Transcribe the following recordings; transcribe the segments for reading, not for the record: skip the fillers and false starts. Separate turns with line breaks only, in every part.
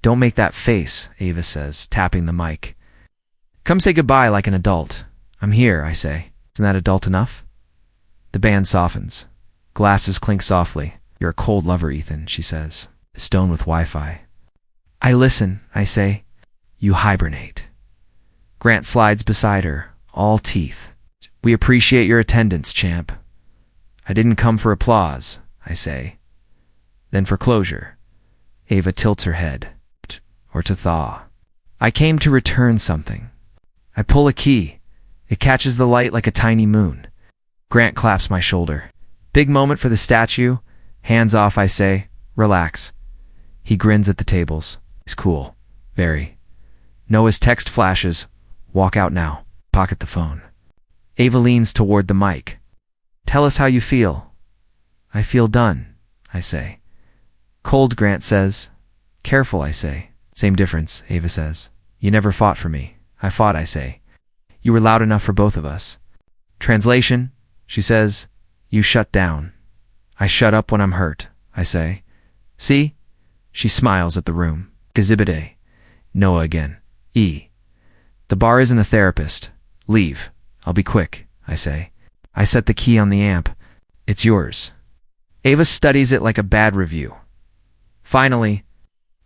Don't make that face, Ava says, tapping the mic. Come say goodbye like an adult. I'm here, I say. Isn't that adult enough? The band softens. Glasses clink softly. You're a cold lover, Ethan, she says. Stone with Wi-Fi. I listen, I say. You hibernate. Grant slides beside her, all teeth. We appreciate your attendance, champ. I didn't come for applause, I say. Then for closure. Ava tilts her head. Or to thaw. I came to return something. I pull a key. It catches the light like a tiny moon. Grant claps my shoulder. Big moment for the statue. Hands off, I say. Relax. He grins at the tables. He's cool. Very. Noah's text flashes. Walk out now. Pocket the phone. Ava leans toward the mic. Tell us how you feel. I feel done, I say. Cold, Grant says. Careful, I say. Same difference, Ava says. You never fought for me. I fought, I say. You were loud enough for both of us. Translation, she says. You shut down. I shut up when I'm hurt, I say. See? She smiles at the room. Gazibide. Noah again. E. The bar isn't a therapist. Leave. I'll be quick, I say. I set the key on the amp. It's yours. Ava studies it like a bad review. Finally,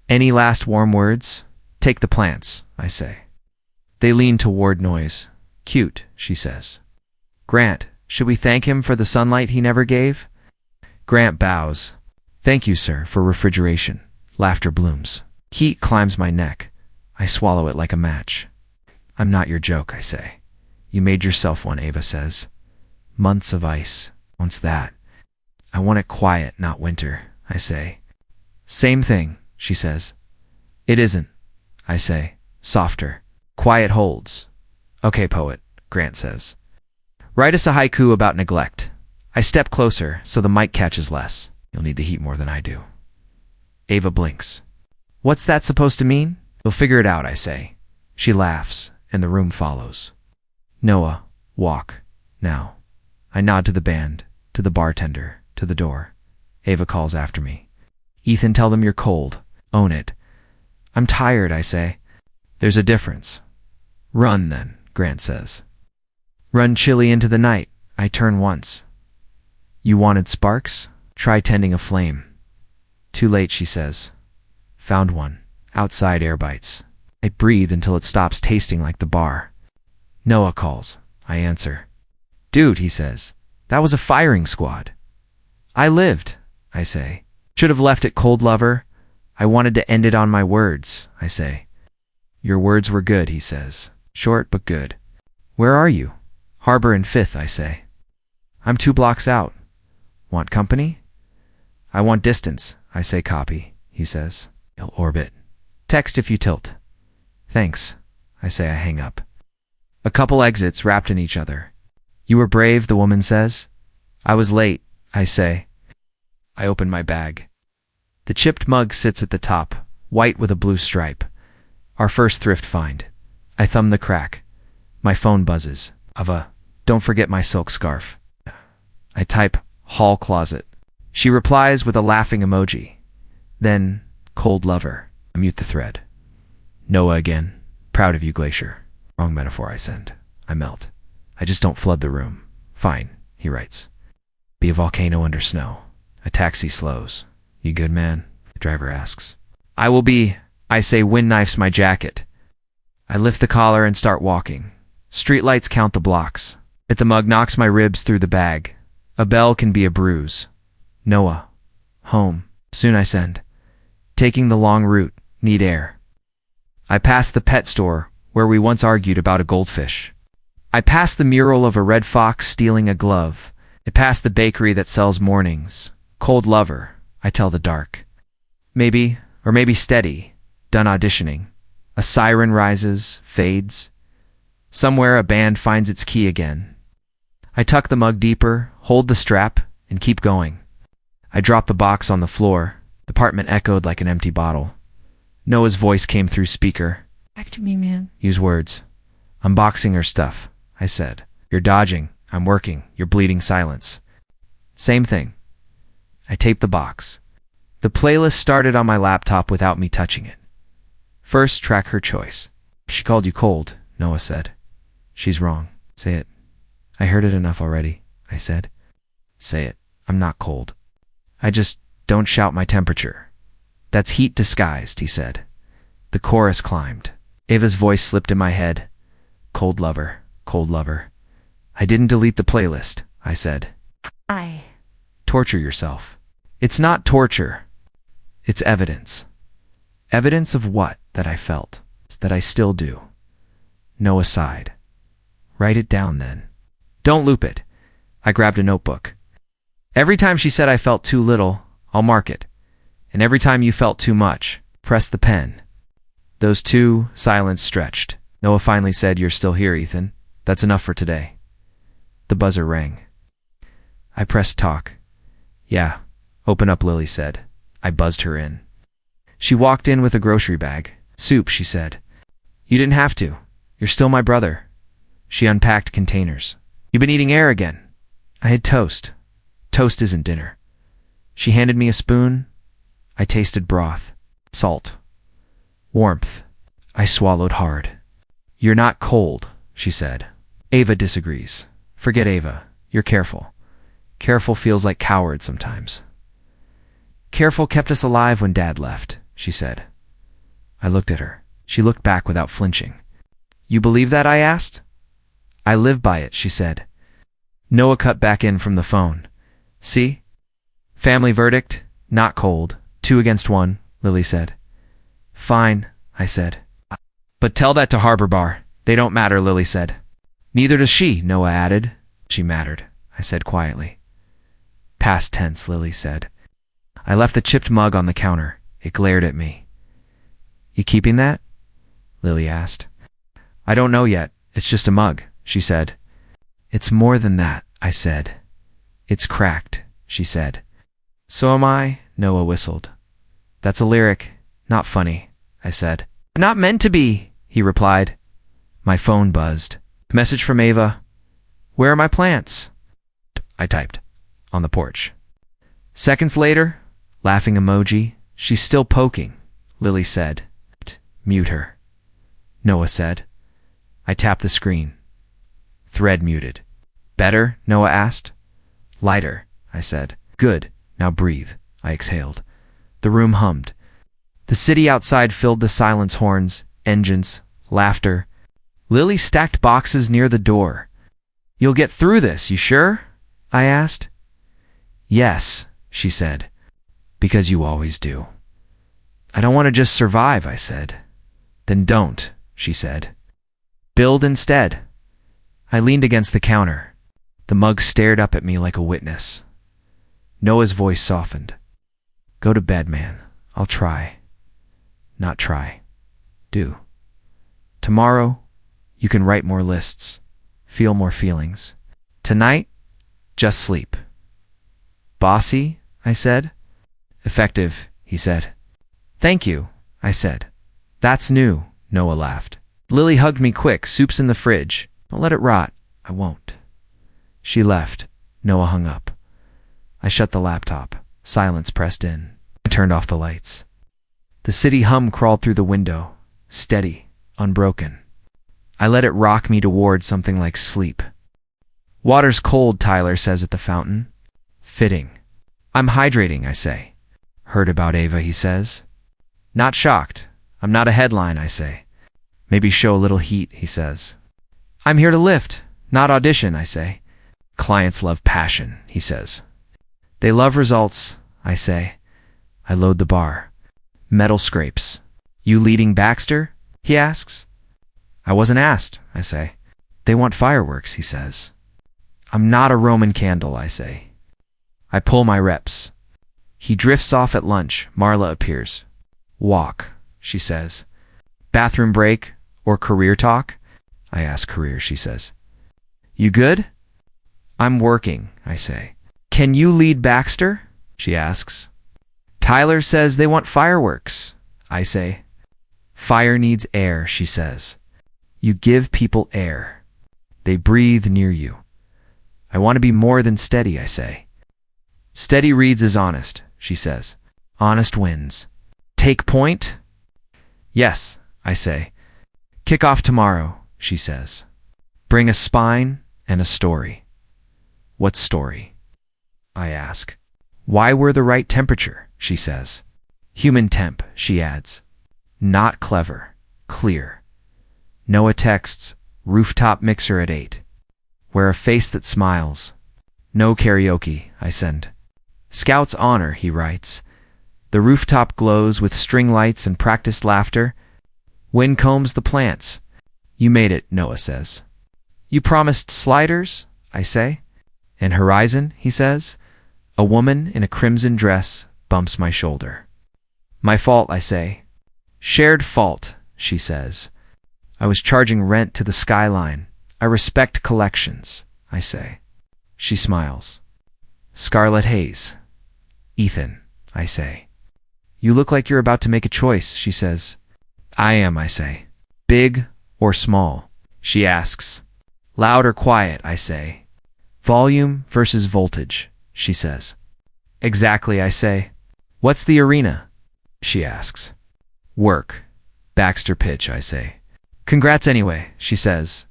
any last warm words? Take the plants, I say. They lean toward Noise. Cute, she says. Grant, should we thank him for the sunlight he never gave? Grant bows. Thank you, sir, for refrigeration. Laughter blooms. Heat climbs my neck. I swallow it like a match. I'm not your joke, I say. You made yourself one, Ava says. Months of ice. What's that? I want it quiet, not winter, I say. Same thing, she says. It isn't, I say. Softer. Quiet holds. Okay, poet, Grant says. Write us a haiku about neglect. I step closer so the mic catches less. You'll need the heat more than I do. Ava blinks. What's that supposed to mean? You'll figure it out, I say. She laughs, and the room follows. Noah, walk. Now. I nod to the band, to the bartender, to the door. Ava calls after me. Ethan, tell them you're cold. Own it. I'm tired, I say. There's a difference. Run, then, Grant says. Run chilly into the night. I turn once. You wanted sparks? Try tending a flame. Too late, she says. Found one. Outside air bites. I breathe until it stops tasting like the bar. Noah calls. I answer. Dude, he says. That was a firing squad. I lived, I say. Should have left it cold, lover. I wanted to end it on my words, I say. Your words were good, he says. Short but good. Where are you? Harbor and 5th, I say. I'm 2 blocks out. Want company? I want distance, I say. Copy, he says. I'll orbit. Text if you tilt. Thanks, I say. I hang up. A couple exits wrapped in each other. You were brave, the woman says. I was late, I say. I open my bag. The chipped mug sits at the top, white with a blue stripe. Our first thrift find. I thumb the crack. My phone buzzes. Ava, don't forget my silk scarf. I type, hall closet. She replies with a laughing emoji. Then, cold lover. I mute the thread. Noah again. Proud of you, Glacier. Wrong metaphor I send. I melt. I just don't flood the room. Fine, he writes. Be a volcano under snow. A taxi slows. You good, man? The driver asks. I will be, I say. Wind knifes my jacket. I lift the collar and start walking. Streetlights count the blocks. If the mug knocks my ribs through the bag. A bell can be a bruise. Noah. Home. Soon I send. Taking the long route. Need air. I pass the pet store where we once argued about a goldfish. I pass the mural of a red fox stealing a glove. I pass the bakery that sells mornings. Cold lover, I tell the dark. Maybe, or maybe steady. Done auditioning. A siren rises, fades. Somewhere a band finds its key again. I tuck the mug deeper, hold the strap, and keep going. I drop the box on the floor. The apartment echoed like an empty bottle. Noah's voice came through speaker.
Back to me, man.
Use words. Unboxing her stuff, I said. You're dodging. I'm working. You're bleeding silence. Same thing. I taped the box. The playlist started on my laptop without me touching it. First, track her choice. She called you cold, Noah said. She's wrong. Say it. I heard it enough already, I said. Say it. I'm not cold. I just don't shout my temperature. That's heat disguised, he said. The chorus climbed. Ava's voice slipped in my head. Cold lover, cold lover. I didn't delete the playlist, I said. Torture yourself. It's not torture. It's evidence. Evidence of what? That I felt. That I still do. Noah sighed. Write it down then. Don't loop it. I grabbed a notebook. Every time she said I felt too little, I'll mark it. And every time you felt too much, press the pen. Those two, silence stretched. Noah finally said, You're still here, Ethan. That's enough for today. The buzzer rang. I pressed talk. Yeah, open up, Lily said. I buzzed her in. She walked in with a grocery bag. Soup, she said. You didn't have to. You're still my brother. She unpacked containers. You've been eating air again. I had toast. Toast isn't dinner. She handed me a spoon. I tasted broth, salt, warmth. I swallowed hard. You're not cold, she said. Ava disagrees. Forget Ava. You're careful. Careful feels like coward sometimes. Careful kept us alive when Dad left, she said. I looked at her. She looked back without flinching. You believe that? I asked. I live by it, she said. Noah cut back in from the phone. See? Family verdict, not cold. 2 against 1, Lily said. Fine, I said. But tell that to Harbor Bar. They don't matter, Lily said. Neither does she, Noah added. She mattered, I said quietly. Past tense, Lily said. I left the chipped mug on the counter. It glared at me. You keeping that? Lily asked. I don't know yet. It's just a mug, she said. It's more than that, I said. It's cracked, she said. So am I, Noah whistled. That's a lyric, not funny, I said. Not meant to be, he replied. My phone buzzed. Message from Ava. Where are my plants? I typed. On the porch. Seconds later, laughing emoji. She's still poking, Lily said. Mute her, Noah said. I tapped the screen. Thread muted. Better? Noah asked. Lighter, I said. Good. Now breathe, I exhaled. The room hummed. The city outside filled the silence, horns, engines, laughter. Lily stacked boxes near the door. You'll get through this, you sure? I asked. Yes, she said. Because you always do. I don't want to just survive, I said. Then don't, she said. Build instead. I leaned against the counter. The mug stared up at me like a witness. Noah's voice softened. Go to bed, man. I'll try. Not try. Do. Tomorrow, you can write more lists, feel more feelings. Tonight, just sleep. Bossy, I said. Effective, he said. Thank you, I said. That's new, Noah laughed. Lily hugged me quick. Soup's in the fridge. Don't let it rot. I won't. She left. Noah hung up. I shut the laptop. Silence pressed in. I turned off the lights. The city hum crawled through the window, steady, unbroken. I let it rock me toward something like sleep. Water's cold, Tyler says at the fountain. Fitting. I'm hydrating, I say. Heard about Ava, he says. Not shocked. I'm not a headline, I say. Maybe show a little heat, he says. I'm here to lift, not audition, I say. Clients love passion, he says. They love results, I say. I load the bar. Metal scrapes. You leading Baxter? He asks. I wasn't asked, I say. They want fireworks, he says. I'm not a Roman candle, I say. I pull my reps. He drifts off at lunch. Marla appears. Walk, she says. Bathroom break or career talk? I ask career, she says. You good? I'm working, I say. Can you lead Baxter? She asks. Tyler says they want fireworks, I say. Fire needs air, she says. You give people air. They breathe near you. I want to be more than steady, I say. Steady reads as honest, she says. Honest wins. Take point? Yes, I say. Kick off tomorrow, she says. Bring a spine and a story. What story? I ask. Why we're the right temperature, she says. Human temp, she adds. Not clever, clear. Noah texts, rooftop mixer at 8. Wear a face that smiles. No karaoke, I send. Scout's honor, he writes. The rooftop glows with string lights and practiced laughter. Wind combs the plants. You made it, Noah says. You promised sliders, I say. And horizon, he says. A woman in a crimson dress bumps my shoulder. My fault, I say. Shared fault, she says. I was charging rent to the skyline. I respect collections, I say. She smiles. Scarlet haze. Ethan, I say. You look like you're about to make a choice, she says. I am, I say. Big or small? She asks. Loud or quiet, I say. Volume versus voltage, she says. Exactly, I say. What's the arena? She asks. Work. Baxter pitch, I say. Congrats anyway, she says.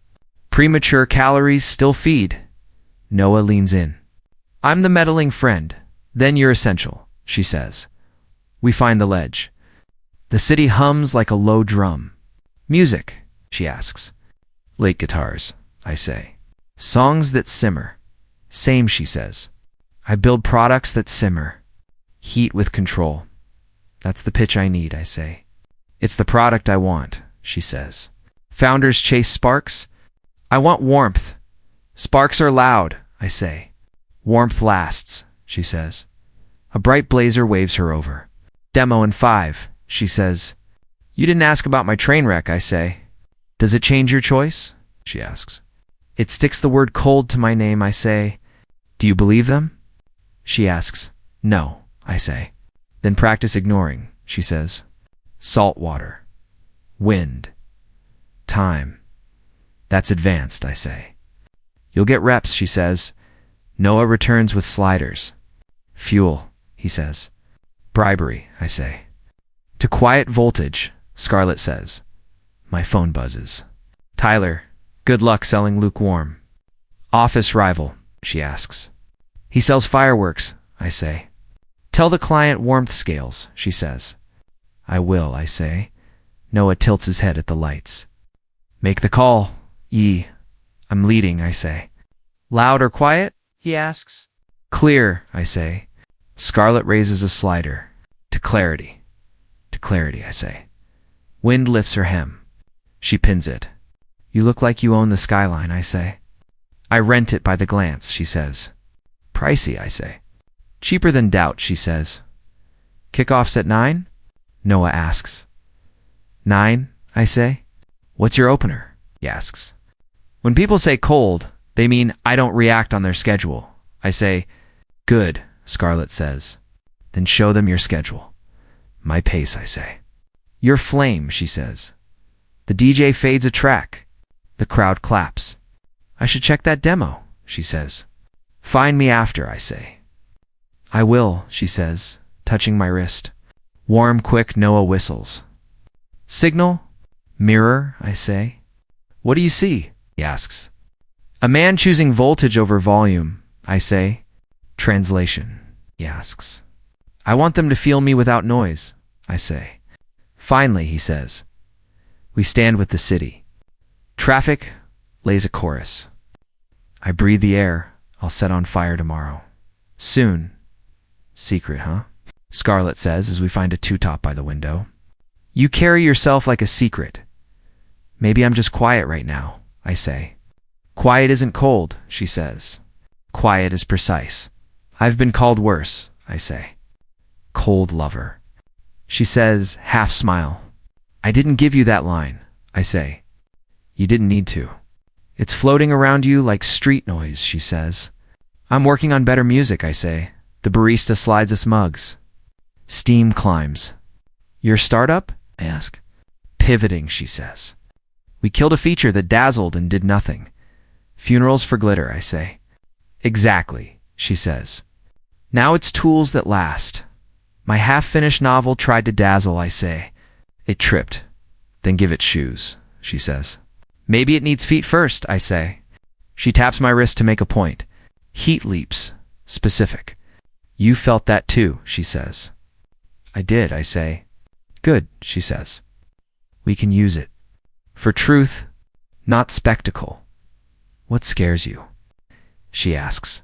Premature calories still feed. Noah leans in. I'm the meddling friend. Then you're essential, she says. We find the ledge. The city hums like a low drum. Music, she asks. Late guitars, I say. Songs that simmer. Same, she says. I build products that simmer. Heat with control. That's the pitch I need, I say. It's the product I want, she says. Founders chase sparks. I want warmth. Sparks are loud, I say. Warmth lasts, she says. A bright blazer waves her over. Demo in 5, she says. You didn't ask about my train wreck, I say. Does it change your choice? She asks. It sticks the word cold to my name, I say. Do you believe them? She asks. No, I say. Then practice ignoring, she says. Salt water. Wind. Time. That's advanced, I say. You'll get reps, she says. Noah returns with sliders. Fuel, he says. Bribery, I say. To quiet voltage, Scarlett says. My phone buzzes. Tyler, good luck selling lukewarm. Office rival, she asks. He sells fireworks, I say. Tell the client warmth scales, she says. I will, I say. Noah tilts his head at the lights. Make the call, I'm leading, I say. Loud or quiet? He asks. Clear, I say. Scarlett raises a slider. To clarity. To clarity, I say. Wind lifts her hem. She pins it. You look like you own the skyline, I say. I rent it by the glance, she says. Pricey, I say. Cheaper than doubt, she says. Kickoff's at 9? Noah asks. 9, I say. What's your opener? He asks. When people say cold, they mean I don't react on their schedule. I say, good, Scarlett says. Then show them your schedule. My pace, I say. Your flame, she says. The DJ fades a track. The crowd claps. I should check that demo, she says. Find me after, I say. I will, she says, touching my wrist. Warm, quick, Noah whistles. Signal? Mirror, I say. What do you see? He asks. A man choosing voltage over volume, I say. Translation, he asks. I want them to feel me without noise, I say. Finally, he says. We stand with the city. Traffic lays a chorus. I breathe the air. I'll set on fire tomorrow. Soon. Secret, huh? Scarlett says as we find a two-top by the window. You carry yourself like a secret. Maybe I'm just quiet right now, I say. Quiet isn't cold, she says. Quiet is precise. I've been called worse, I say. Cold lover. She says, half smile. I didn't give you that line, I say. You didn't need to. It's floating around you like street noise, she says. I'm working on better music, I say. The barista slides us mugs. Steam climbs. Your startup? I ask. Pivoting, she says. We killed a feature that dazzled and did nothing. Funerals for glitter, I say. Exactly, she says. Now it's tools that last. My half-finished novel tried to dazzle, I say. It tripped. Then give it shoes, she says. Maybe it needs feet first, I say. She taps my wrist to make a point. Heat leaps. Specific. You felt that too, she says. I did, I say. Good, she says. We can use it. For truth, not spectacle. What scares you? She asks.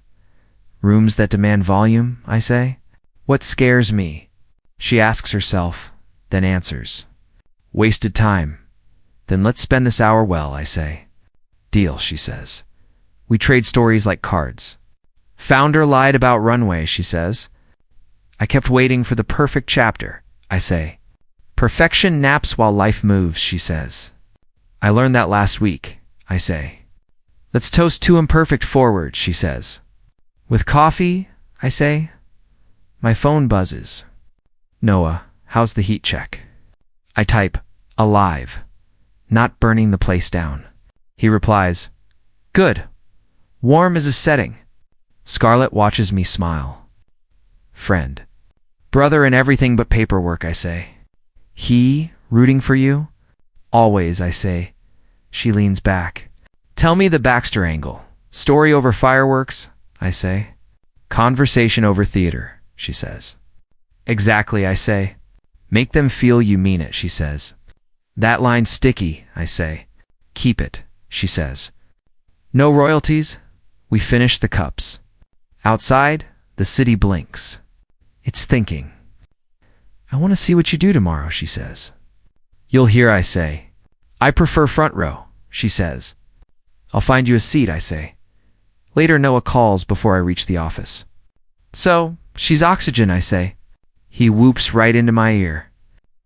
Rooms that demand volume, I say. What scares me? She asks herself, then answers. Wasted time. Then let's spend this hour well, I say. Deal, she says. We trade stories like cards. Founder lied about runway, she says. I kept waiting for the perfect chapter, I say. Perfection naps while life moves, she says. I learned that last week, I say. Let's toast two imperfect forwards, she says. With coffee, I say. My phone buzzes. Noah, how's the heat check? I type, alive, not burning the place down. He replies, good. Warm as a setting. Scarlett watches me smile. Friend. Brother in everything but paperwork, I say. He, rooting for you? Always, I say. She leans back. Tell me the Baxter angle. Story over fireworks, I say. Conversation over theater, she says. Exactly, I say. Make them feel you mean it, she says. That line's sticky, I say. Keep it, she says. No royalties? We finish the cups. Outside, the city blinks. It's thinking. I want to see what you do tomorrow, she says. You'll hear, I say. I prefer front row, she says. I'll find you a seat, I say. Later, Noah calls before I reach the office. So, she's oxygen, I say. He whoops right into my ear.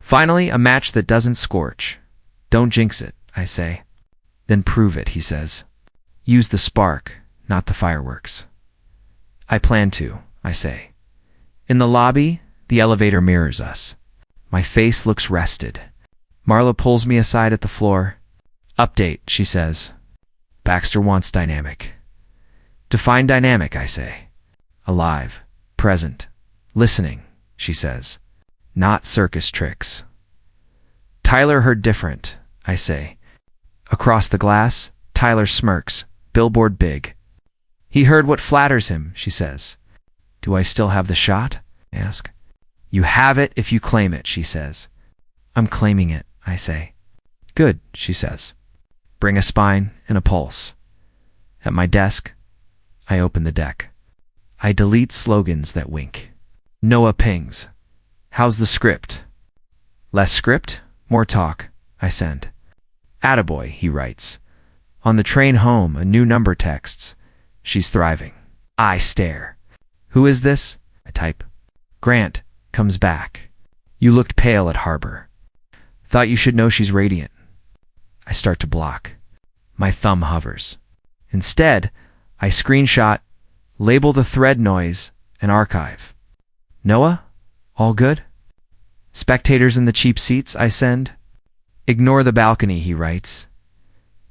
Finally, a match that doesn't scorch. Don't jinx it, I say. Then prove it, he says. Use the spark, not the fireworks. I plan to, I say. In the lobby, the elevator mirrors us. My face looks rested. Marla pulls me aside at the floor. Update, she says. Baxter wants dynamic. Define dynamic, I say. Alive, present, listening, she says. Not circus tricks. Tyler heard different, I say. Across the glass, Tyler smirks, billboard big. He heard what flatters him, she says. Do I still have the shot? I ask. You have it if you claim it, she says. I'm claiming it, I say. Good, she says. Bring a spine and a pulse. At my desk, I open the deck. I delete slogans that wink. Noah pings. How's the script? Less script, more talk, I send. Attaboy, he writes. On the train home, a new number texts. She's thriving. I stare. Who is this? I type. Grant comes back. You looked pale at harbor. Thought you should know she's radiant. I start to block. My thumb hovers. Instead, I screenshot, label the thread noise, and archive. Noah? All good? Spectators in the cheap seats, I send. Ignore the balcony, he writes.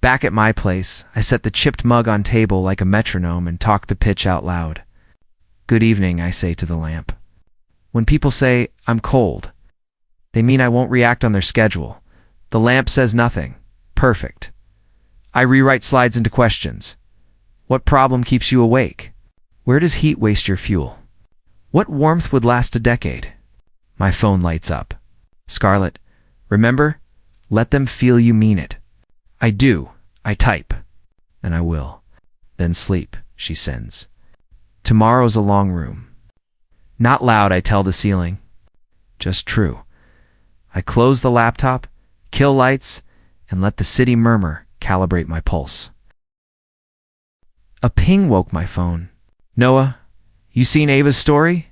Back at my place, I set the chipped mug on table like a metronome and talk the pitch out loud. Good evening, I say to the lamp. When people say, I'm cold, they mean I won't react on their schedule. The lamp says nothing. Perfect. I rewrite slides into questions. What problem keeps you awake? Where does heat waste your fuel? What warmth would last a decade? My phone lights up. Scarlett, remember? Let them feel you mean it. I do. I type. And I will. Then sleep, she sends. Tomorrow's a long room. Not loud, I tell the ceiling. Just true. I close the laptop, kill lights, and let the city murmur calibrate my pulse. A ping woke my phone. Noah, you seen Ava's story?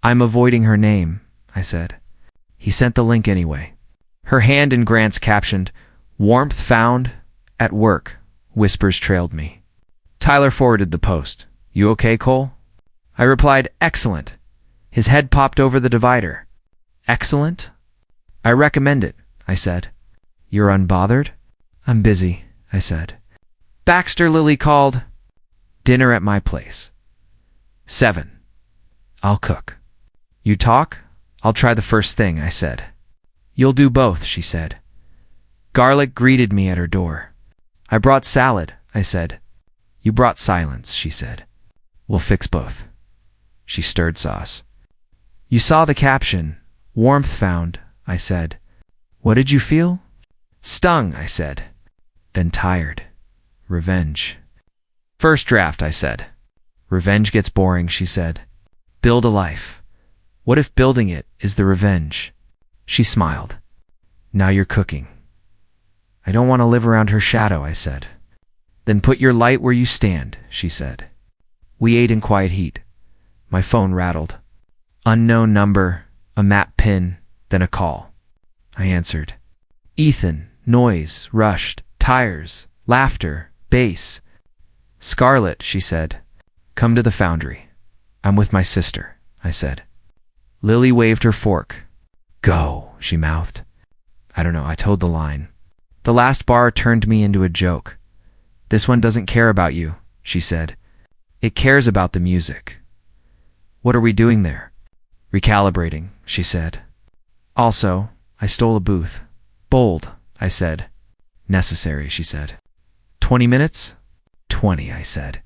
I'm avoiding her name, I said. He sent the link anyway. Her hand in Grant's captioned, Warmth found at work, whispers trailed me. Tyler forwarded the post. You okay, Cole? I replied, excellent. His head popped over the divider. Excellent? I recommend it, I said. You're unbothered? I'm busy, I said. Baxter Lily called. Dinner at my place. 7. I'll cook. You talk? I'll try the first thing, I said. You'll do both, she said. Garlic greeted me at her door. I brought salad, I said. You brought silence, she said. We'll fix both. She stirred sauce. You saw the caption, warmth found, I said. What did you feel? Stung, I said. Then tired. Revenge. First draft, I said. Revenge gets boring, she said. Build a life. What if building it is the revenge? She smiled. Now you're cooking. I don't want to live around her shadow, I said. Then put your light where you stand, she said. We ate in quiet heat. My phone rattled. Unknown number, a map pin, then a call. I answered. Ethan, noise, rushed, tires, laughter, bass. Scarlett, she said. Come to the foundry. I'm with my sister, I said. Lily waved her fork. Go, she mouthed. I don't know, I toed the line. The last bar turned me into a joke. This one doesn't care about you, she said. It cares about the music. What are we doing there? Recalibrating, she said. Also, I stole a booth. Bold, I said. Necessary, she said. 20 minutes? 20, I said.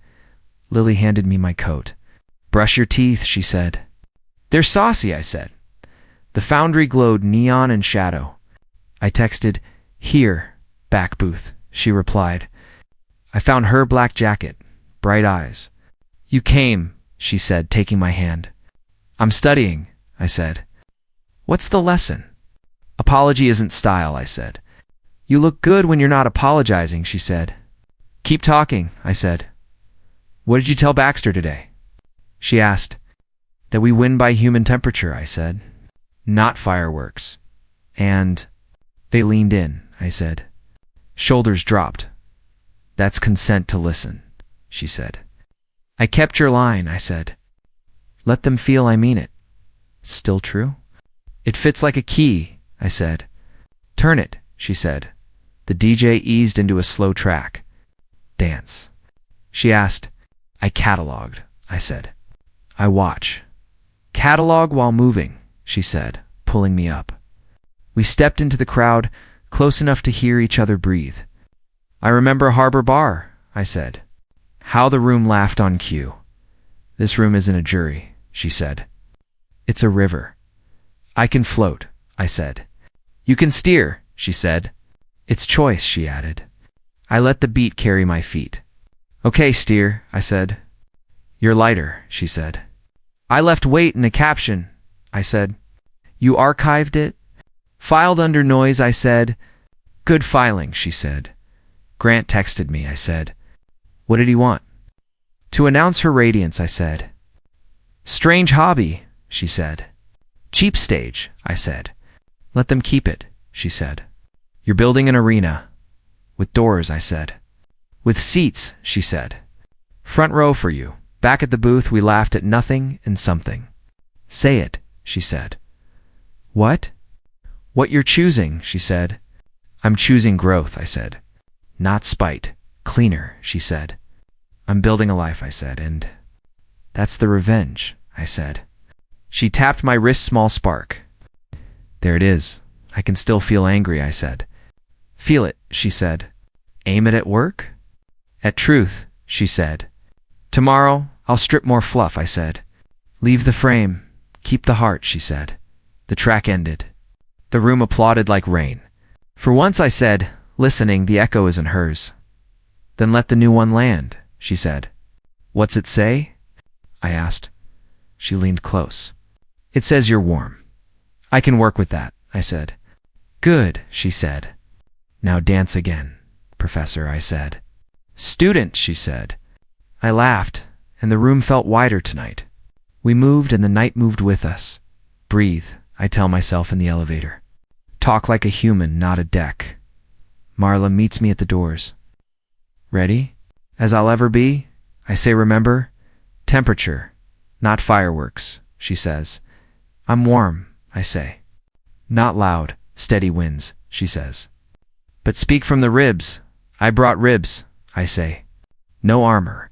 Lily handed me my coat. Brush your teeth, she said. They're saucy, I said. The foundry glowed neon and shadow. I texted, Here, back booth, she replied. I found her black jacket, bright eyes. You came, she said, taking my hand. I'm studying, I said. What's the lesson? Apology isn't style, I said. You look good when you're not apologizing, she said. Keep talking, I said. What did you tell Baxter today? She asked. That we win by human temperature, I said. Not fireworks. And they leaned in, I said. Shoulders dropped. That's consent to listen, she said. I kept your line, I said. Let them feel I mean it. Still true? It fits like a key, I said. Turn it, she said. The DJ eased into a slow track. Dance. She asked. I catalogued, I said. I watch. Catalog while moving, she said, pulling me up. We stepped into the crowd, close enough to hear each other breathe. I remember Harbor Bar, I said. How the room laughed on cue. This room isn't a jury, she said. It's a river. I can float, I said. You can steer, she said. It's choice, she added. I let the beat carry my feet. Okay, steer, I said. You're lighter, she said. I left weight in a caption, I said. You archived it? Filed under noise, I said. Good filing, she said. Grant texted me, I said. What did he want? To announce her radiance, I said. Strange hobby, she said. Cheap stage, I said. Let them keep it, she said. You're building an arena. With doors, I said. With seats, she said. Front row for you. Back at the booth, we laughed at nothing and something. Say it, she said. What? What you're choosing, she said. I'm choosing growth, I said. Not spite. Cleaner, she said. I'm building a life, I said, and that's the revenge, I said. She tapped my wrist, small spark. There it is. I can still feel angry, I said. Feel it, she said. Aim it at work? At truth, she said. Tomorrow, I'll strip more fluff, I said. Leave the frame. Keep the heart, she said. The track ended. The room applauded like rain. For once, I said, listening, the echo isn't hers. Then let the new one land, she said. What's it say? I asked. She leaned close. It says you're warm. I can work with that, I said. Good, she said. Now dance again, Professor, I said. Student, she said. I laughed, and the room felt wider tonight. We moved and the night moved with us. Breathe, I tell myself in the elevator. Talk like a human, not a deck. Marla meets me at the doors. Ready? As I'll ever be? I say, remember? Temperature, not fireworks, she says. I'm warm, I say. Not loud, steady winds, she says. But speak from the ribs. I brought ribs, I say. No armor.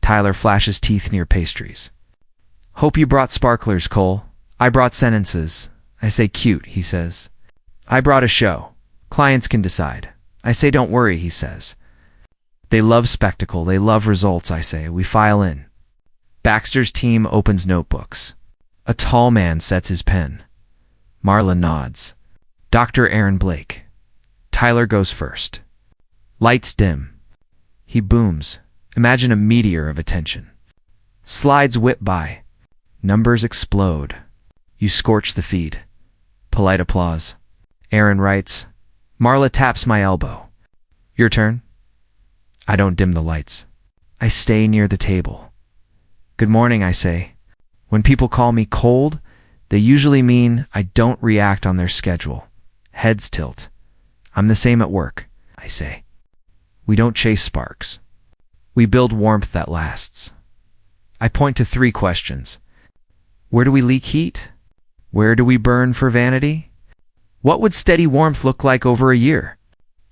Tyler flashes teeth near pastries. Hope you brought sparklers, Cole. I brought sentences. I say cute, he says. I brought a show. Clients can decide. I say don't worry, he says. They love spectacle, they love results, I say. We file in. Baxter's team opens notebooks. A tall man sets his pen. Marla nods. Dr. Aaron Blake. Tyler goes first. Lights dim. He booms. Imagine a meteor of attention. Slides whip by. Numbers explode. You scorch the feed. Polite applause. Aaron writes. Marla taps my elbow. Your turn? I don't dim the lights. I stay near the table. Good morning, I say. When people call me cold, they usually mean I don't react on their schedule. Heads tilt. I'm the same at work, I say. We don't chase sparks. We build warmth that lasts. I point to 3 questions. Where do we leak heat? Where do we burn for vanity? What would steady warmth look like over a year?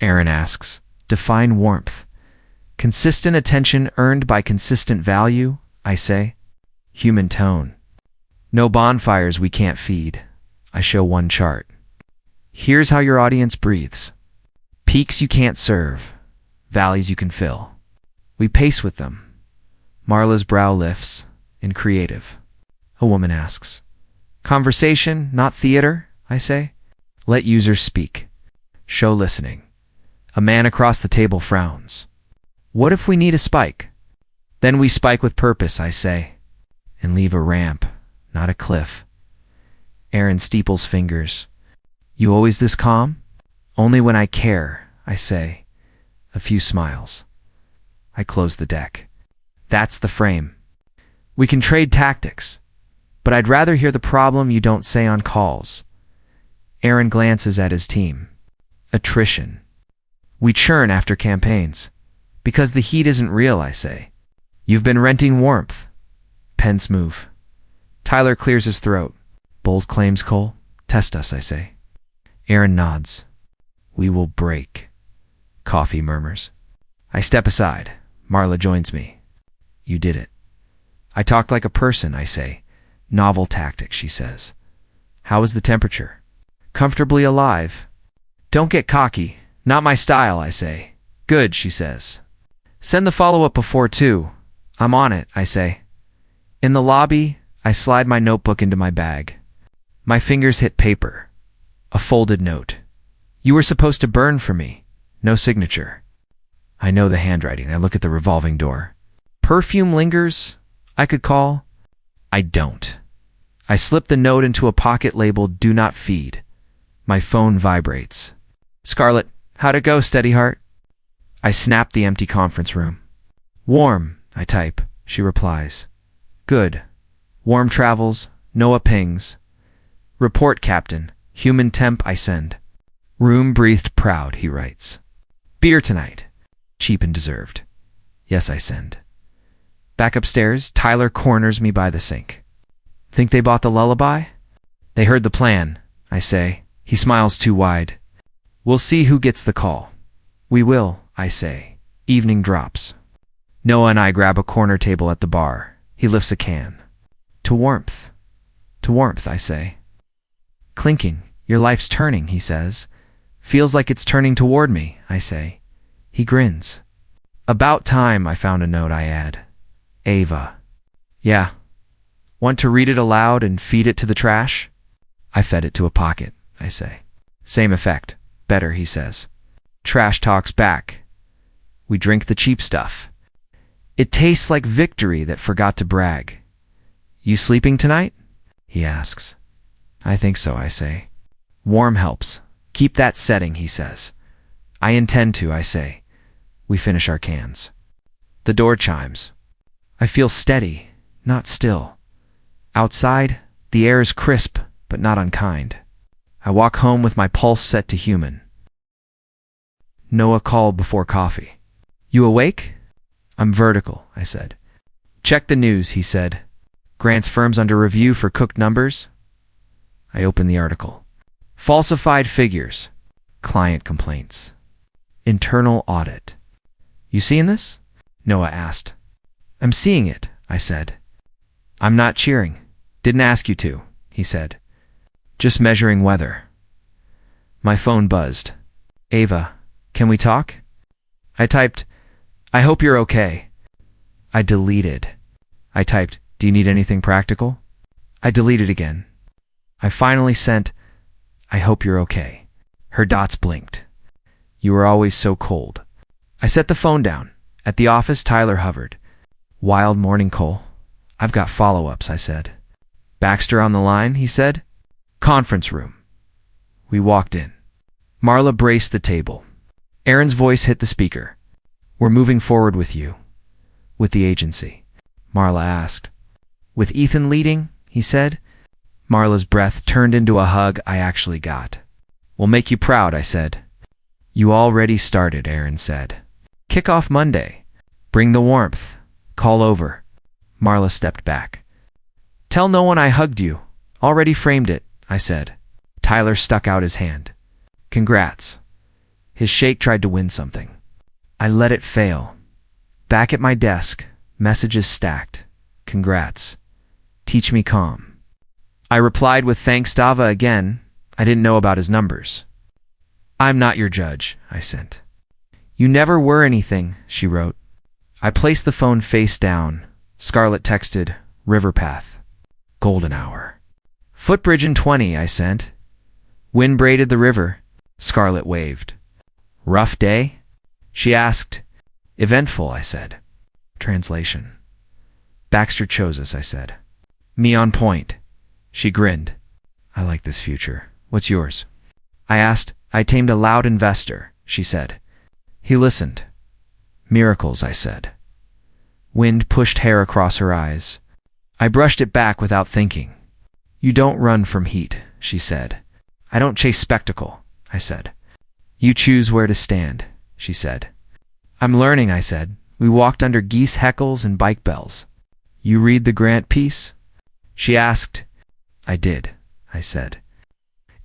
Aaron asks. Define warmth. Consistent attention earned by consistent value, I say. Human tone. No bonfires we can't feed. I show one chart. Here's how your audience breathes. Peaks you can't serve. Valleys you can fill. We pace with them. Marla's brow lifts, in creative. A woman asks. Conversation, not theater, I say. Let users speak. Show listening. A man across the table frowns. What if we need a spike? Then we spike with purpose, I say, and leave a ramp, not a cliff. Aaron steeples fingers. You always this calm? Only when I care, I say. A few smiles. I close the deck. That's the frame. We can trade tactics, but I'd rather hear the problem you don't say on calls. Aaron glances at his team. Attrition. We churn after campaigns. Because the heat isn't real, I say. You've been renting warmth. Pens move. Tyler clears his throat. Bold claims, Cole. Test us, I say. Aaron nods. We will break. Coffee murmurs. I step aside. Marla joins me. You did it. I talked like a person, I say. Novel tactic, she says. How is the temperature? Comfortably alive. Don't get cocky. Not my style, I say. Good, she says. Send the follow-up before 2. I'm on it, I say. In the lobby, I slide my notebook into my bag. My fingers hit paper. A folded note. You were supposed to burn for me. No signature. I know the handwriting. I look at the revolving door. Perfume lingers? I could call. I don't. I slip the note into a pocket labeled Do Not Feed. My phone vibrates. Scarlett, how'd it go, steady heart? I snap the empty conference room. Warm, I type. She replies. Good. Warm travels. Noah pings. Report, Captain. Human temp, I send. Room breathed proud, he writes. Beer tonight. Cheap and deserved. Yes, I send. Back upstairs, Tyler corners me by the sink. Think they bought the lullaby? They heard the plan, I say. He smiles too wide. We'll see who gets the call. We will, I say. Evening drops. Noah and I grab a corner table at the bar. He lifts a can. To warmth. To warmth, I say. Clinking. Your life's turning, he says. Feels like it's turning toward me, I say. He grins. About time, I found a note, I add. Ava. Yeah. Want to read it aloud and feed it to the trash? I fed it to a pocket, I say. Same effect. Better, he says. Trash talks back. We drink the cheap stuff. It tastes like victory that forgot to brag. You sleeping tonight? He asks. I think so, I say. Warm helps. Keep that setting, he says. I intend to, I say. We finish our cans. The door chimes. I feel steady, not still. Outside, the air is crisp, but not unkind. I walk home with my pulse set to human. Noah called before coffee. You awake? I'm vertical, I said. Check the news, he said. Grants firms under review for cooked numbers. I opened the article. Falsified figures. Client complaints. Internal audit. You seeing this? Noah asked. I'm seeing it, I said. I'm not cheering. Didn't ask you to, he said. Just measuring weather. My phone buzzed. Ava, can we talk? I typed, I hope you're okay. I deleted. I typed, do you need anything practical? I deleted again. I finally sent, I hope you're okay. Her dots blinked. You were always so cold. I set the phone down. At the office, Tyler hovered. Wild morning, Cole. I've got follow-ups, I said. Baxter on the line, he said. Conference room. We walked in. Marla braced the table. Aaron's voice hit the speaker. We're moving forward with you. With the agency. Marla asked. With Ethan leading, he said. Marla's breath turned into a hug I actually got. We'll make you proud, I said. You already started, Aaron said. Kick off Monday. Bring the warmth. Call over. Marla stepped back. Tell no one I hugged you. Already framed it, I said. Tyler stuck out his hand. Congrats. His shake tried to win something. I let it fail. Back at my desk, messages stacked. Congrats. Teach me calm. I replied with thanks Dava again. I didn't know about his numbers. I'm not your judge, I sent. You never were anything, she wrote. I placed the phone face down. Scarlett texted, River Path. Golden hour. Footbridge in 20, I sent. Wind braided the river. Scarlett waved. Rough day? She asked. Eventful, I said. Translation. Baxter chose us, I said. Me on point. She grinned. I like this future. What's yours? I asked. I tamed a loud investor, she said. He listened. Miracles, I said. Wind pushed hair across her eyes. I brushed it back without thinking. You don't run from heat, she said. I don't chase spectacle, I said. You choose where to stand, she said. I'm learning, I said. We walked under geese heckles and bike bells. You read the Grant piece? She asked. I did, I said.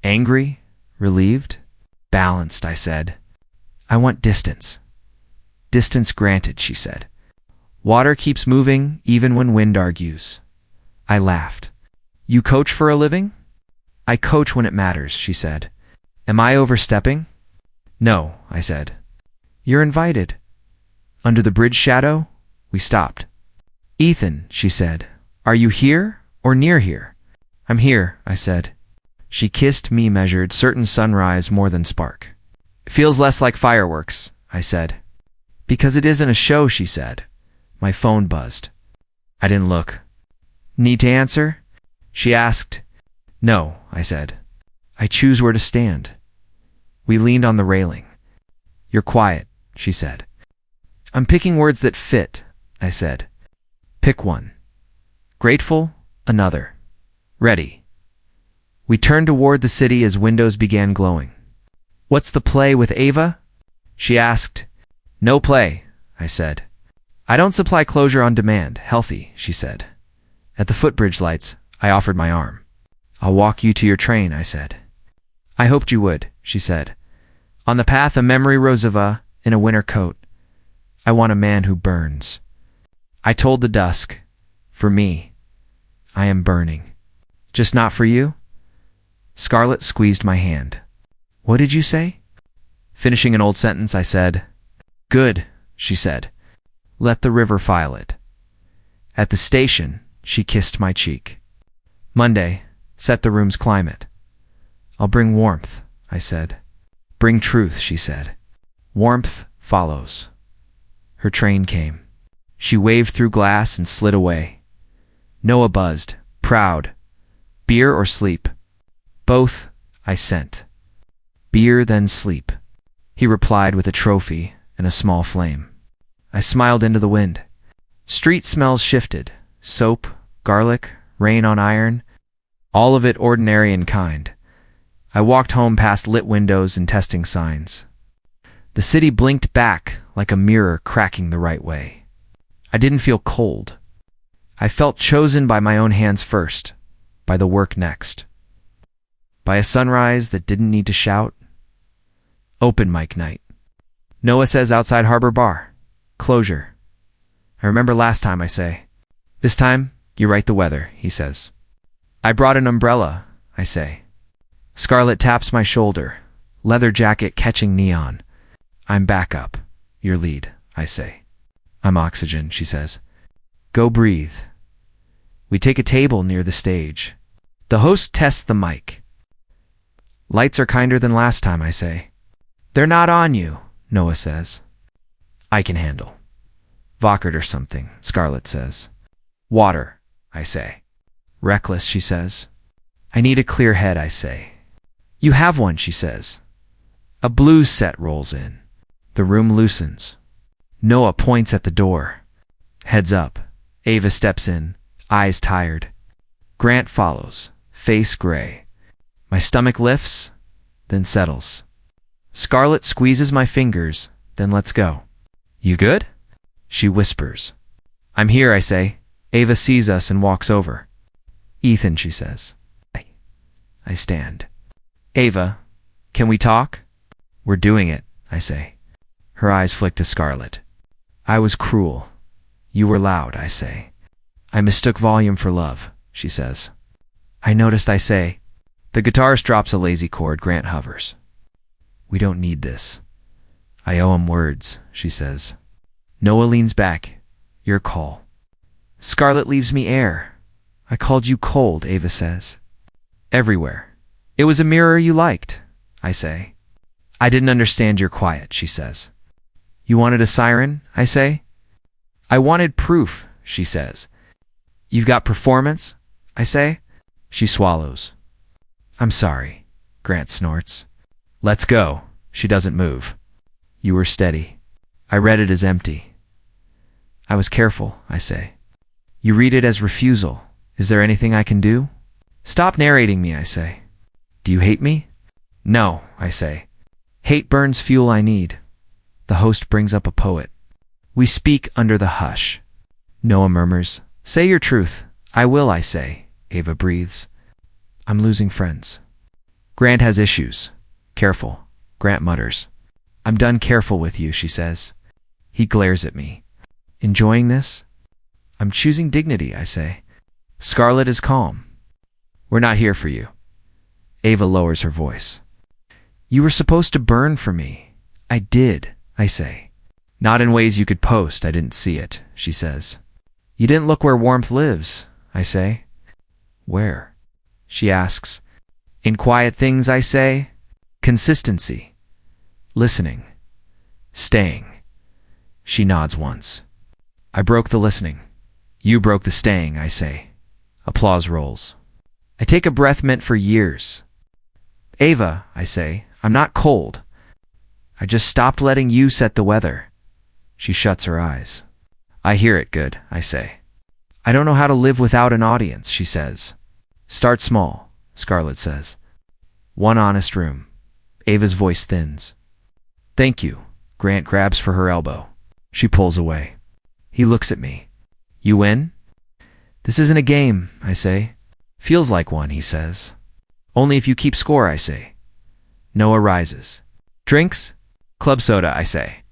Angry? Relieved? Balanced, I said. I want distance. Distance granted, she said. Water keeps moving even when wind argues. I laughed. You coach for a living? I coach when it matters, she said. Am I overstepping? No, I said. You're invited. Under the bridge shadow, we stopped. Ethan, she said, are you here or near here? I'm here, I said. She kissed me, measured certain sunrise more than spark. It feels less like fireworks, I said. Because it isn't a show, she said. My phone buzzed. I didn't look. Need to answer? She asked. No, I said. I choose where to stand. We leaned on the railing. You're quiet, she said. I'm picking words that fit, I said. Pick one. Grateful, another. Ready. We turned toward the city as windows began glowing. What's the play with Ava? She asked. No play, I said. I don't supply closure on demand. Healthy, she said. At the footbridge lights, I offered my arm. I'll walk you to your train, I said. I hoped you would, she said. On the path, a memory Roseva in a winter coat. I want a man who burns. I told the dusk, for me, I am burning. Just not for you? Scarlett squeezed my hand. What did you say? Finishing an old sentence, I said. Good, she said. Let the river file it. At the station, she kissed my cheek. Monday, set the room's climate. I'll bring warmth, I said. Bring truth, she said. Warmth follows. Her train came. She waved through glass and slid away. Noah buzzed, proud. Beer or sleep? Both, I sent. Beer, then sleep. He replied with a trophy and a small flame. I smiled into the wind. Street smells shifted. Soap, garlic, rain on iron. All of it ordinary and kind. I walked home past lit windows and testing signs. The city blinked back like a mirror cracking the right way. I didn't feel cold. I felt chosen by my own hands first, by the work next. By a sunrise that didn't need to shout. Open mic night. Noah says outside Harbor Bar. Closure. I remember last time, I say. This time, you write the weather, he says. I brought an umbrella, I say. Scarlett taps my shoulder. leather jacket catching neon. I'm backup. Your lead, I say. I'm oxygen, she says. Go breathe. We take a table near the stage. The host tests the mic. Lights are kinder than last time, I say. They're not on you, Noah says. I can handle. Vodka or something, Scarlett says. Water, I say. Reckless, she says. I need a clear head, I say. You have one, she says. A blues set rolls in. The room loosens. Noah points at the door. Heads up. Ava steps in, eyes tired. Grant follows, face gray. My stomach lifts, then settles. Scarlett squeezes my fingers, then lets go. You good? She whispers. I'm here, I say. Ava sees us and walks over. Ethan, she says. I stand. Ava, can we talk? We're doing it, I say. Her eyes flick to Scarlett. I was cruel. You were loud, I say. I mistook volume for love, she says. I noticed, I say. The guitarist drops a lazy chord. Grant hovers. We don't need this. I owe him words, she says. Noah leans back. Your call. Scarlett leaves me air. I called you cold, Ava says. Everywhere. It was a mirror you liked, I say. I didn't understand your quiet, she says. You wanted a siren, I say. I wanted proof, she says. You've got performance, I say. She swallows. I'm sorry, Grant snorts. Let's go. She doesn't move. You were steady. I read it as empty. I was careful, I say. You read it as refusal. Is there anything I can do? Stop narrating me, I say. Do you hate me? No, I say. Hate burns fuel I need. The host brings up a poet. We speak under the hush. Noah murmurs. Say your truth. I will, I say. Ava breathes. I'm losing friends. Grant has issues. Careful. Grant mutters. I'm done careful with you, she says. He glares at me. Enjoying this? I'm choosing dignity, I say. Scarlett is calm. We're not here for you. Ava lowers her voice. You were supposed to burn for me. I did, I say. Not in ways you could post. I didn't see it, she says. You didn't look where warmth lives, I say. Where? She asks. In quiet things, I say. Consistency. Listening. Staying. She nods once. I broke the listening. You broke the staying, I say. Applause rolls. I take a breath meant for years. Ava, I say, I'm not cold. I just stopped letting you set the weather. She shuts her eyes. I hear it good, I say. I don't know how to live without an audience, she says. Start small, Scarlett says. One honest room. Ava's voice thins. Thank you. Grant grabs for her elbow. She pulls away. He looks at me. You win? This isn't a game, I say. Feels like one, he says. Only if you keep score, I say. Noah rises. Drinks? Club soda, I say.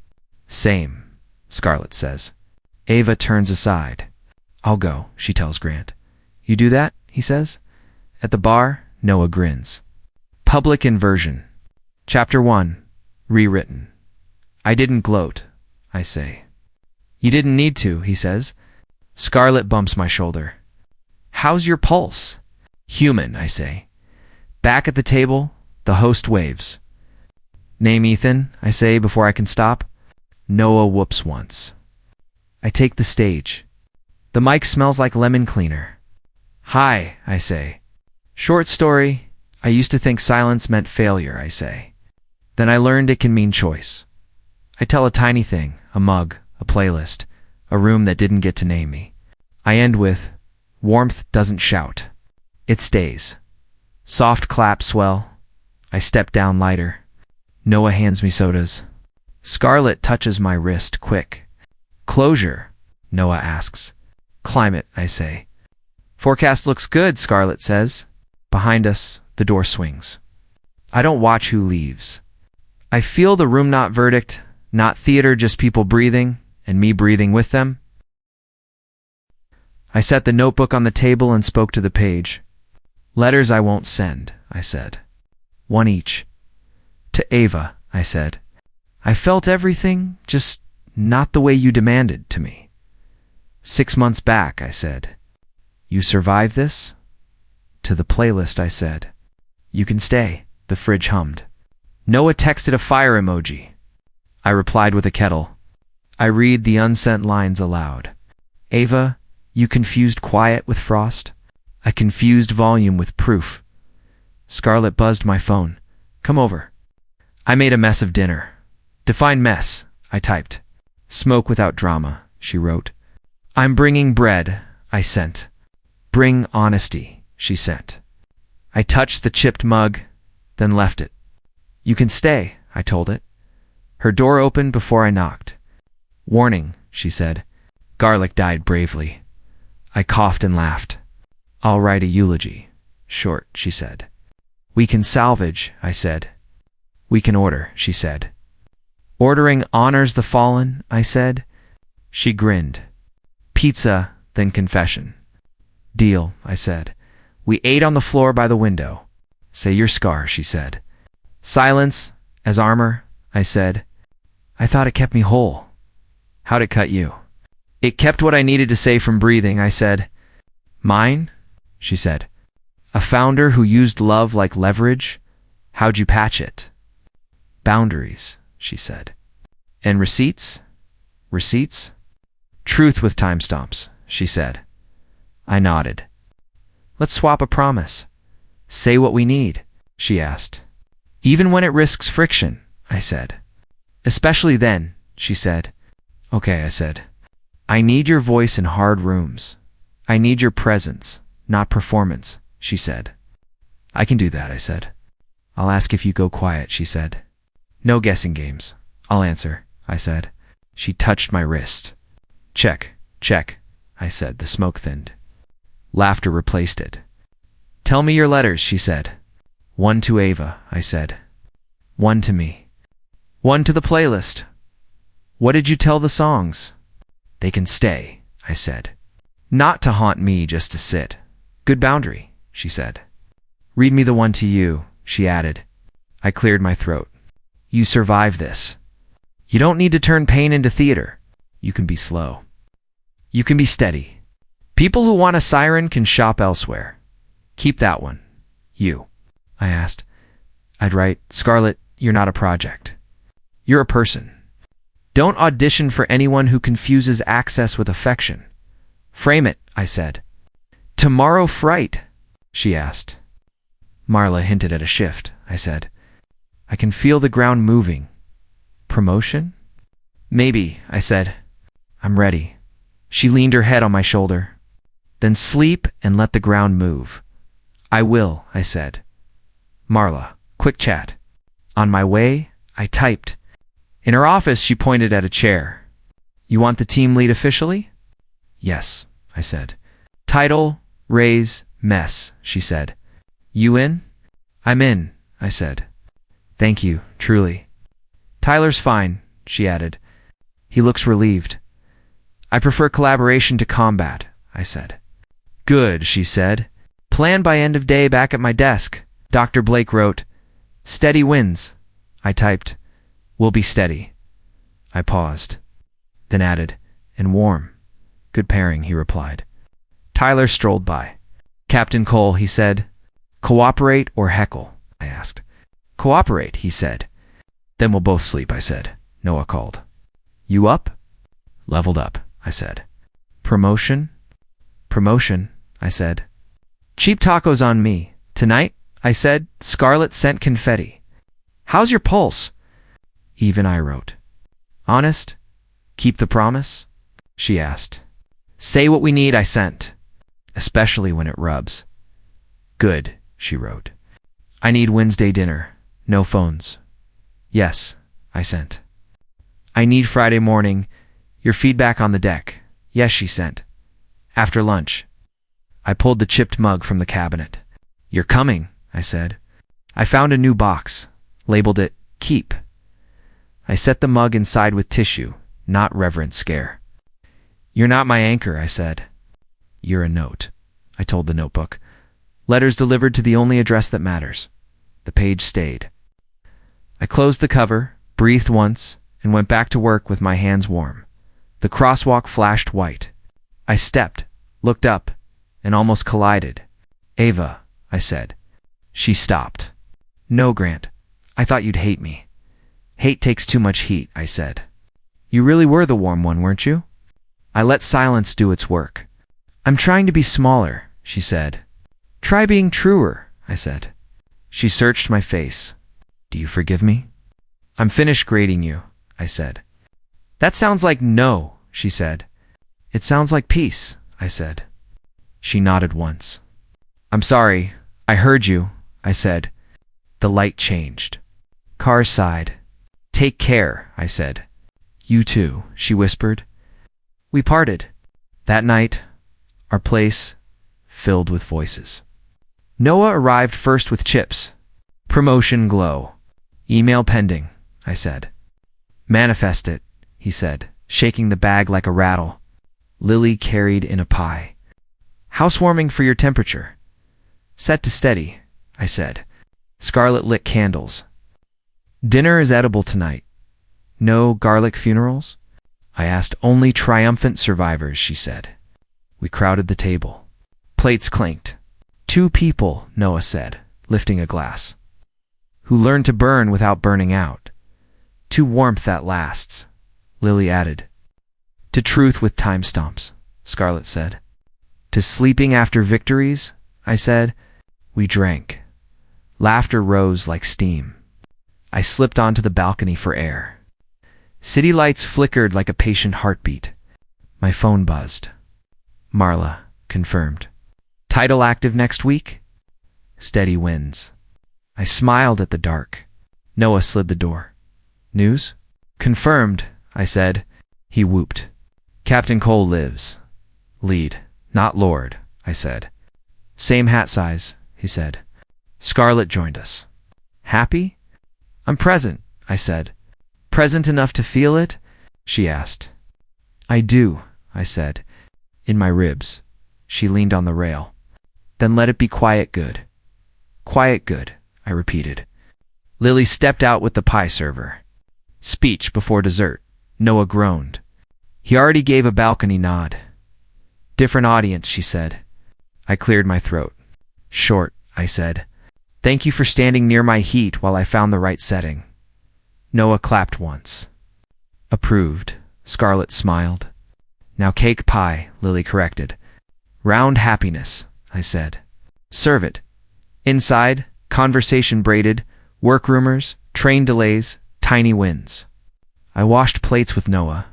Same, Scarlett says. Ava turns aside. I'll go, she tells Grant. You do that? He says. At the bar, Noah grins. Public inversion. Chapter 1. Rewritten. I didn't gloat, I say. You didn't need to, he says. Scarlett bumps my shoulder. How's your pulse? Human, I say. Back at the table, the host waves. Name Ethan, I say before I can stop. Noah whoops once. I take the stage. The mic smells like lemon cleaner. Hi, I say. Short story. I used to think silence meant failure, I say. Then I learned it can mean choice. I tell a tiny thing, a mug, a playlist, a room that didn't get to name me. I end with, warmth doesn't shout. It stays. Soft claps swell. I step down lighter. Noah hands me sodas. Scarlett touches my wrist quick. Closure, Noah asks. Climate, I say. Forecast looks good, Scarlett says. Behind us, the door swings. I don't watch who leaves. I feel the room, not verdict, not theater, just people breathing, and me breathing with them. I set the notebook on the table and spoke to the page. Letters I won't send, I said. One each. To Ava, I said. I felt everything, just not the way you demanded to me. 6 months back, I said. You survived this? To the playlist, I said. You can stay, the fridge hummed. Noah texted a fire emoji. I replied with a kettle. I read the unsent lines aloud. Ava, you confused quiet with frost. I confused volume with proof. Scarlett buzzed my phone. Come over. I made a mess of dinner. Define mess, I typed. Smoke without drama, she wrote. I'm bringing bread, I sent. Bring honesty, she sent. I touched the chipped mug, then left it. You can stay, I told it. Her door opened before I knocked. Warning, she said. Garlic died bravely. I coughed and laughed. I'll write a eulogy. Short, she said. We can salvage, I said. We can order, she said. Ordering honors the fallen, I said. She grinned. Pizza, then confession. Deal, I said. We ate on the floor by the window. Say your scar, she said. Silence, as armor, I said. I thought it kept me whole. How'd it cut you? It kept what I needed to say from breathing, I said. Mine? She said. A founder who used love like leverage? How'd you patch it? Boundaries, she said. And receipts? Receipts? Truth with timestamps, she said. I nodded. Let's swap a promise. Say what we need, she asked. Even when it risks friction, I said. Especially then, she said. Okay, I said. I need your voice in hard rooms. I need your presence, not performance, she said. I can do that, I said. I'll ask if you go quiet, she said. No guessing games. I'll answer, I said. She touched my wrist. Check, check, I said. The smoke thinned. Laughter replaced it. Tell me your letters, she said. 1 to Ava, I said. 1 to me. 1 to the playlist. What did you tell the songs? They can stay, I said. Not to haunt me, just to sit. Good boundary, she said. Read me the 1 to you, she added. I cleared my throat. You survive this. You don't need to turn pain into theater. You can be slow. You can be steady. People who want a siren can shop elsewhere. Keep that one. You. I asked. I'd write, Scarlett, you're not a project. You're a person. Don't audition for anyone who confuses access with affection. Frame it, I said. Tomorrow fright, she asked. Marla hinted at a shift, I said. I can feel the ground moving. Promotion? Maybe, I said. I'm ready. She leaned her head on my shoulder. Then sleep and let the ground move. I will, I said. Marla, quick chat. On my way, I typed. In her office, she pointed at a chair. You want the team lead officially? Yes, I said. Title, raise, mess, she said. You in? I'm in, I said. Thank you, truly. Tyler's fine, she added. He looks relieved. I prefer collaboration to combat, I said. Good, she said. Plan by end of day back at my desk. Dr. Blake wrote, Steady wins. I typed, We'll be steady. I paused, then added, And warm. Good pairing, he replied. Tyler strolled by. Captain Cole, he said. Cooperate or heckle, I asked. Cooperate, he said. Then we'll both sleep, I said. Noah called. You up? Leveled up, I said. Promotion? Promotion, I said. Cheap tacos on me. Tonight, I said, Scarlett sent confetti. How's your pulse? Even I wrote. Honest? Keep the promise? She asked. Say what we need, I sent. Especially when it rubs. Good, she wrote. I need Wednesday dinner. No phones. Yes, I sent. I need Friday morning. Your feedback on the deck. Yes, she sent. After lunch. I pulled the chipped mug from the cabinet. You're coming, I said. I found a new box. Labeled it, Keep. I set the mug inside with tissue, not reverent scare. You're not my anchor, I said. You're a note, I told the notebook. Letters delivered to the only address that matters. The page stayed. I closed the cover, breathed once, and went back to work with my hands warm. The crosswalk flashed white. I stepped, looked up, and almost collided. "Ava," I said. She stopped. "No, Grant. I thought you'd hate me." "Hate takes too much heat," I said. "You really were the warm one, weren't you?" I let silence do its work. "I'm trying to be smaller," she said. "Try being truer," I said. She searched my face. "Do you forgive me?" "I'm finished grading you," I said. "That sounds like no," she said. "It sounds like peace," I said. She nodded once. "I'm sorry. I heard you," I said. The light changed. Cars sighed. "Take care," I said. "You too," she whispered. We parted. That night, our place filled with voices. Noah arrived first with chips. "Promotion glow. Email pending," I said. "Manifest it," he said, shaking the bag like a rattle. Lily carried in a pie. "Housewarming for your temperature." "Set to steady," I said. Scarlet lit candles. "Dinner is edible tonight. No garlic funerals?" I asked. "Only triumphant survivors," she said. We crowded the table. Plates clinked. "Two people," Noah said, lifting a glass, "who learn to burn without burning out. To warmth that lasts," Lily added. "To truth with time stomps," Scarlet said. "To sleeping after victories," I said. We drank. Laughter rose like steam. I slipped onto the balcony for air. City lights flickered like a patient heartbeat. My phone buzzed. "Marla, confirmed. Title active next week?" Steady winds. I smiled at the dark. Noah slid the door. "News?" "Confirmed," I said. He whooped. "Captain Cole lives. Lead, not Lord," I said. "Same hat size," he said. Scarlet joined us. "Happy?" "I'm present," I said. "Present enough to feel it?" she asked. "I do," I said. "In my ribs." She leaned on the rail. "Then let it be quiet good." "Quiet good," I repeated. Lily stepped out with the pie server. "Speech before dessert," Noah groaned. He already gave a balcony nod. "Different audience," she said. I cleared my throat. "Short," I said. "Thank you for standing near my heat while I found the right setting." Noah clapped once. "Approved," Scarlet smiled. "Now cake pie," Lily corrected. "Round happiness," I said. "Serve it." Inside, conversation braided, work rumors, train delays, tiny wins. I washed plates with Noah.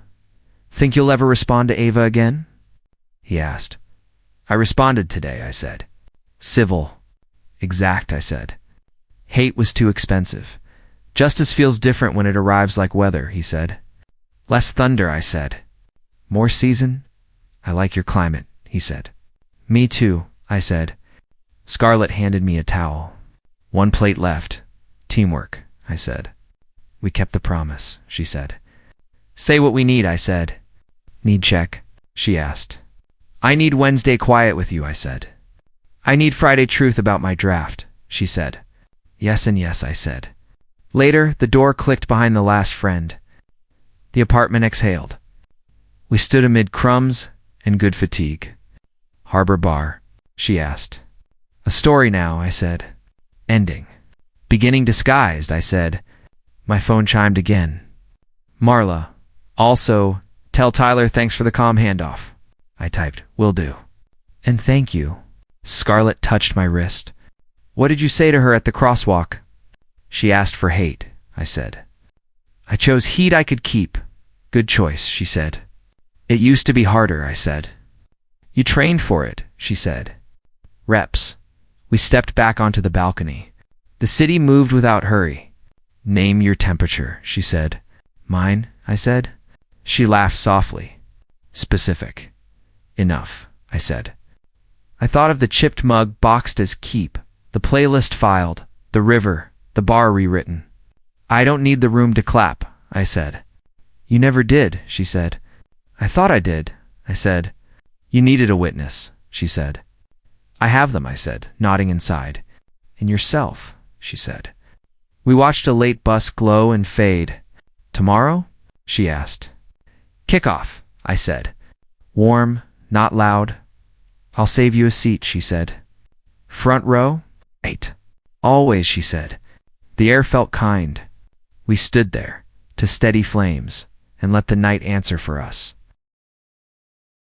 "Think you'll ever respond to Ava again?" he asked. "I responded today," I said. "Civil." "Exact," I said. "Hate was too expensive. Justice feels different when it arrives like weather," he said. "Less thunder," I said. "More season?" "I like your climate," he said. "Me too," I said. Scarlet handed me a towel. "One plate left. Teamwork," I said. "We kept the promise," she said. "Say what we need," I said. "Need check?" she asked. "I need Wednesday quiet with you," I said. "I need Friday truth about my draft," she said. "Yes and yes," I said. Later, the door clicked behind the last friend. The apartment exhaled. We stood amid crumbs and good fatigue. "Harbor Bar?" she asked. "A story now," I said. "Ending." "Beginning disguised," I said. My phone chimed again. "Marla. Also, tell Tyler thanks for the calm handoff." I typed, "Will do." "And thank you." Scarlet touched my wrist. "What did you say to her at the crosswalk?" "She asked for hate," I said. "I chose heat I could keep." "Good choice," she said. "It used to be harder," I said. "You trained for it," she said. "Reps." We stepped back onto the balcony. The city moved without hurry. "Name your temperature," she said. "Mine," I said. She laughed softly. "Specific." "Enough," I said. I thought of the chipped mug boxed as keep, the playlist filed, the river, the bar rewritten. "I don't need the room to clap," I said. "You never did," she said. "I thought I did," I said. "You needed a witness," she said. "I have them," I said, nodding inside. "And yourself," she said. We watched a late bus glow and fade. Tomorrow? She asked. Kickoff, I said. Warm, not loud. I'll save you a seat, she said. Front row? Right. Always, she said. The air felt kind. We stood there, to steady flames, and let the night answer for us.